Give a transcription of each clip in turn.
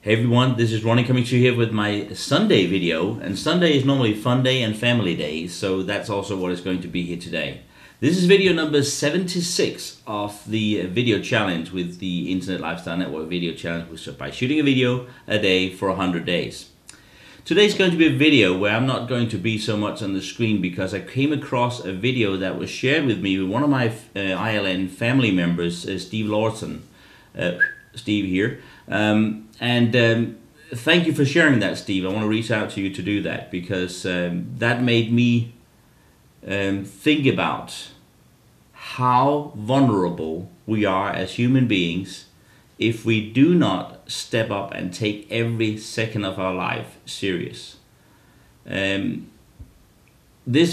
Hey everyone, this is Ronnie coming to you here with my Sunday video, and Sunday is normally fun day and family day, so that's also what it's going to be here today. This is video number 76 of the video challenge with the Internet Lifestyle Network video challenge, which is by shooting a video a day for 100 days. Today's going to be a video where I'm not going to be so much on the screen because I came across a video that was shared with me with one of my ILN family members, Steve Lawson. Steve here. Thank you for sharing that, Steve. I want to reach out to you to do that because that made me think about how vulnerable we are as human beings if we do not step up and take every second of our life serious. This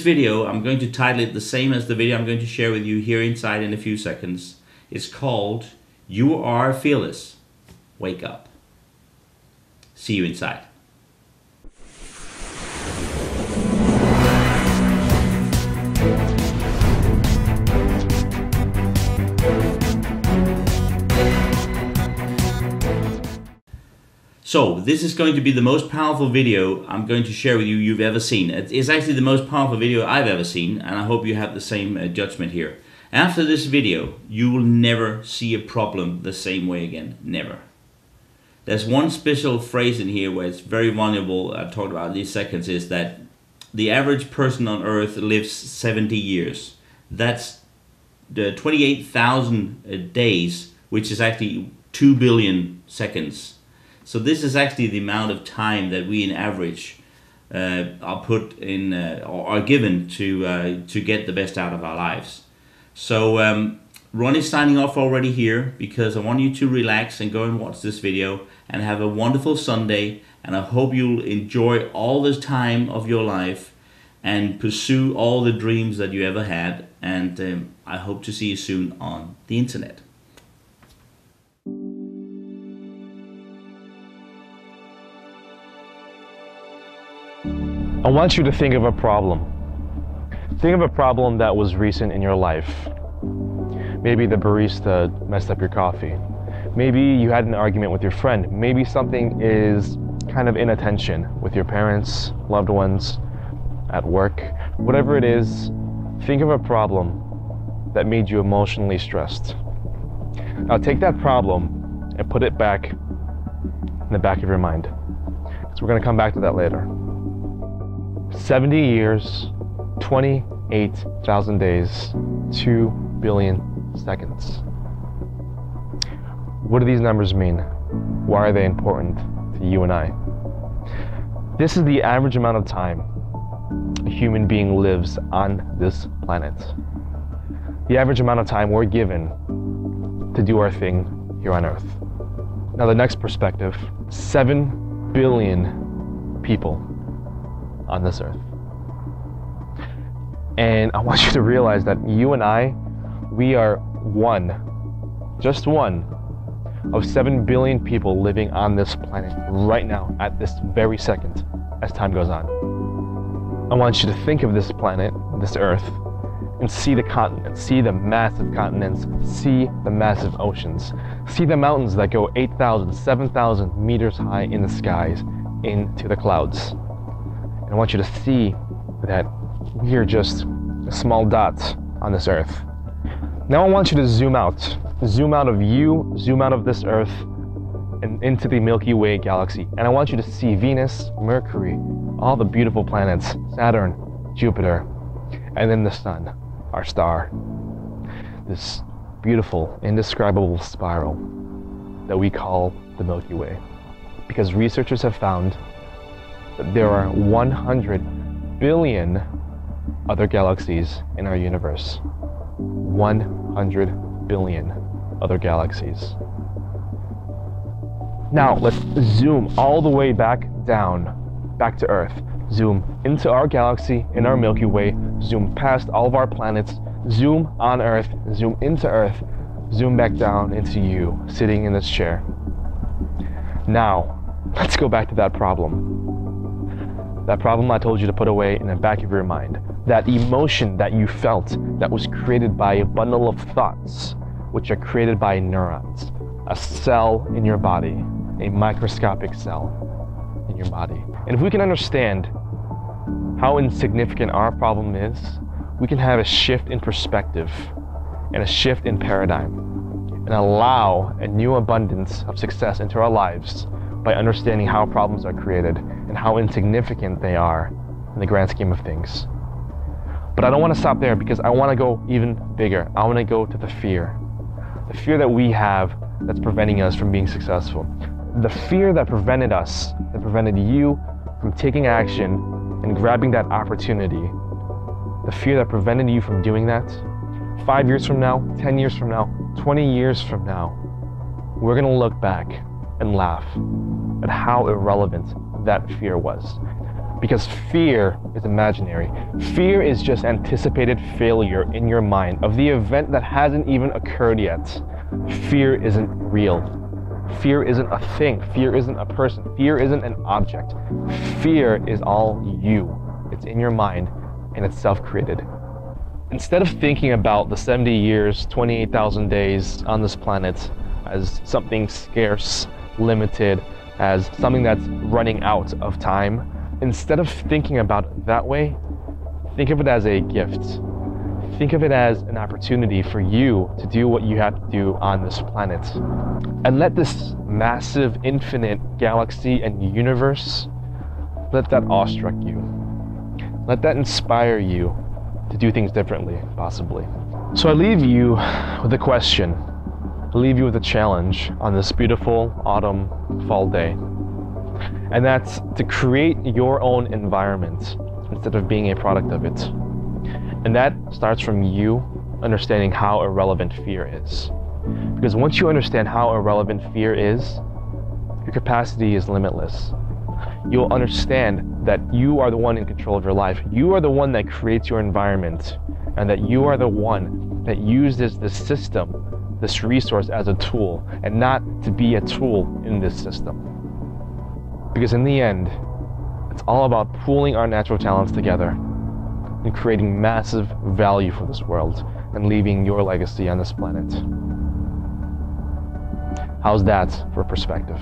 video, I'm going to title it the same as the video I'm going to share with you here inside in a few seconds. It's called "You Are Fearless. Wake Up." See you inside. So this is going to be the most powerful video I'm going to share with you you've ever seen. It's actually the most powerful video I've ever seen, and I hope you have the same judgment here. After this video, you will never see a problem the same way again. Never. There's one special phrase in here where it's very vulnerable. I've talked about these seconds, is that the average person on Earth lives 70 years. That's the 28,000 days, which is actually 2 billion seconds. So this is actually the amount of time that we, in average, are put in or are given to get the best out of our lives. So Ron is signing off already here because I want you to relax and go and watch this video and have a wonderful Sunday, and I hope you'll enjoy all this time of your life and pursue all the dreams that you ever had, and I hope to see you soon on the internet. I want you to think of a problem. Think of a problem that was recent in your life. Maybe the barista messed up your coffee. Maybe you had an argument with your friend. Maybe something is kind of inattention with your parents, loved ones, at work. Whatever it is, think of a problem that made you emotionally stressed. Now take that problem and put it back in the back of your mind, because we're going to come back to that later. 70 years, 28,000 days, 2 billion seconds. What do these numbers mean? Why are they important to you and I? This is the average amount of time a human being lives on this planet. The average amount of time we're given to do our thing here on Earth. Now the next perspective, 7 billion people on this Earth. And I want you to realize that you and I, we are one, just one, of 7 billion people living on this planet right now, at this very second, as time goes on. I want you to think of this planet, this Earth, and see the continents, see the massive continents, see the massive oceans, see the mountains that go 8,000, 7,000 meters high in the skies, into the clouds. And I want you to see that we are just a small dot on this Earth. Now I want you to zoom out of you, zoom out of this Earth, and into the Milky Way galaxy. And I want you to see Venus, Mercury, all the beautiful planets, Saturn, Jupiter, and then the sun, our star. This beautiful, indescribable spiral that we call the Milky Way. Because researchers have found that there are 100 billion other galaxies in our universe. 100 billion other galaxies. Now let's zoom all the way back down, back to Earth. Zoom into our galaxy, in our Milky Way, zoom past all of our planets, zoom on Earth, zoom into Earth, zoom back down into you, sitting in this chair. Now, let's go back to that problem. That problem I told you to put away in the back of your mind. That emotion that you felt that was created by a bundle of thoughts, which are created by neurons, a cell in your body. a microscopic cell in your body. And if we can understand how insignificant our problem is, we can have a shift in perspective and a shift in paradigm and allow a new abundance of success into our lives by understanding how problems are created and how insignificant they are in the grand scheme of things. But I don't want to stop there, because I want to go even bigger. I want to go to the fear that we have that's preventing us from being successful. The fear that prevented us, that prevented you from taking action and grabbing that opportunity. The fear that prevented you from doing that. 5 years from now, 10 years from now, 20 years from now, we're going to look back and laugh at how irrelevant that fear was. Because fear is imaginary. Fear is just anticipated failure in your mind of the event that hasn't even occurred yet. Fear isn't real. Fear isn't a thing. Fear isn't a person. Fear isn't an object. Fear is all you. It's in your mind, and it's self-created. Instead of thinking about the 70 years, 28,000 days on this planet as something scarce, limited, as something that's running out of time, instead of thinking about it that way, think of it as a gift. Think of it as an opportunity for you to do what you have to do on this planet. And let this massive, infinite galaxy and universe, let that awestruck you. Let that inspire you to do things differently, possibly. So I leave you with a question. I leave you with a challenge on this beautiful autumn, fall day. And that's to create your own environment instead of being a product of it. And that starts from you understanding how irrelevant fear is. Because once you understand how irrelevant fear is, your capacity is limitless. You'll understand that you are the one in control of your life. You are the one that creates your environment, and that you are the one that uses this system, this resource, as a tool, and not to be a tool in this system. Because in the end, it's all about pooling our natural talents together and creating massive value for this world and leaving your legacy on this planet. How's that for perspective?